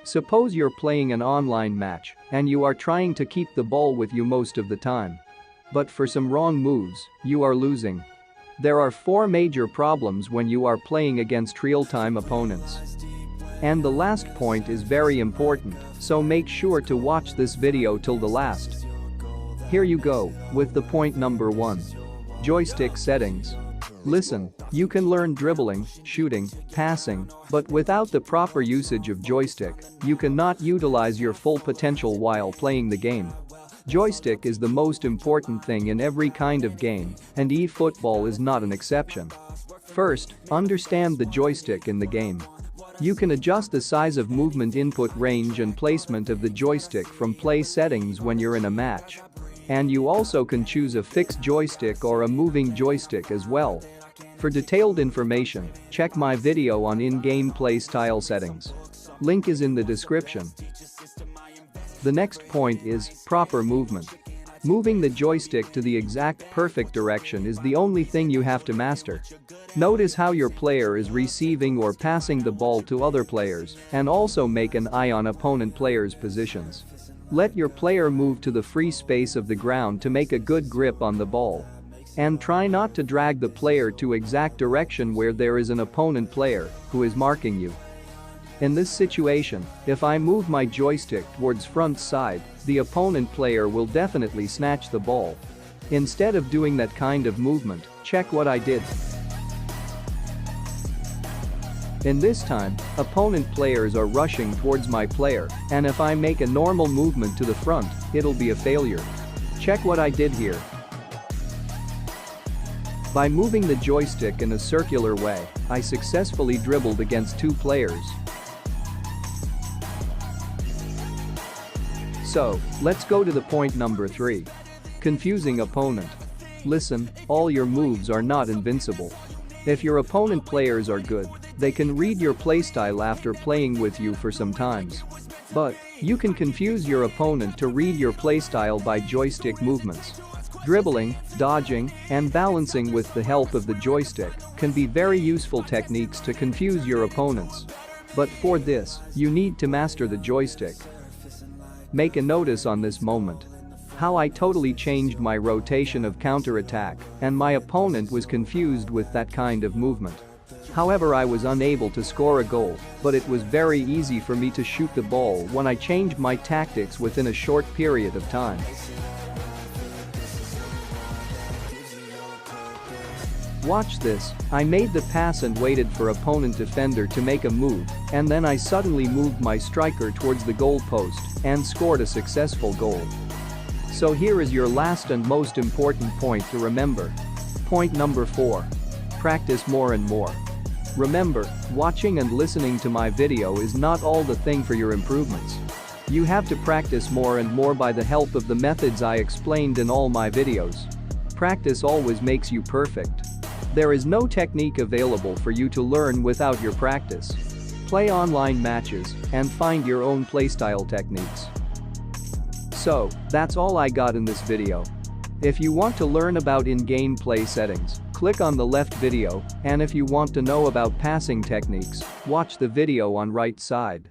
Suppose you're playing an online match and you are trying to keep the ball with you most of the time. But for some wrong moves, you are losing. There are 4 major problems when you are playing against real-time opponents. And the last point is very important, so make sure to watch this video till the last. Here you go, with the point number 1. Joystick settings. Listen, you can learn dribbling, shooting, passing, but without the proper usage of joystick, you cannot utilize your full potential while playing the game. Joystick is the most important thing in every kind of game, and eFootball is not an exception. First, understand the joystick in the game. You can adjust the size of movement input range and placement of the joystick from play settings when you're in a match. And you also can choose a fixed joystick or a moving joystick as well. For detailed information, check my video on in-game play style settings. Link is in the description. The next point is proper movement. Moving the joystick to the exact perfect direction is the only thing you have to master. Notice how your player is receiving or passing the ball to other players, and also make an eye on opponent players' positions. Let your player move to the free space of the ground to make a good grip on the ball. And try not to drag the player to exact direction where there is an opponent player who is marking you. In this situation, if I move my joystick towards front side, the opponent player will definitely snatch the ball. Instead of doing that kind of movement, check what I did. In this time, opponent players are rushing towards my player, and if I make a normal movement to the front, it'll be a failure. Check what I did here. By moving the joystick in a circular way, I successfully dribbled against 2 players. So, let's go to the point number 3. Confusing opponent. Listen, all your moves are not invincible. If your opponent players are good, they can read your playstyle after playing with you for some times. But, you can confuse your opponent to read your playstyle by joystick movements. Dribbling, dodging, and balancing with the help of the joystick can be very useful techniques to confuse your opponents. But for this, you need to master the joystick. Make a notice on this moment. How I totally changed my rotation of counter-attack, and my opponent was confused with that kind of movement. However, I was unable to score a goal, but it was very easy for me to shoot the ball when I changed my tactics within a short period of time. Watch this, I made the pass and waited for opponent defender to make a move, and then I suddenly moved my striker towards the goal post and scored a successful goal. So here is your last and most important point to remember. Point number 4. Practice more and more. Remember, watching and listening to my video is not all the thing for your improvements. You have to practice more and more by the help of the methods I explained in all my videos. Practice always makes you perfect. There is no technique available for you to learn without your practice. Play online matches and find your own playstyle techniques. So, that's all I got in this video. If you want to learn about in-game play settings, click on the left video, and if you want to know about passing techniques, watch the video on right side.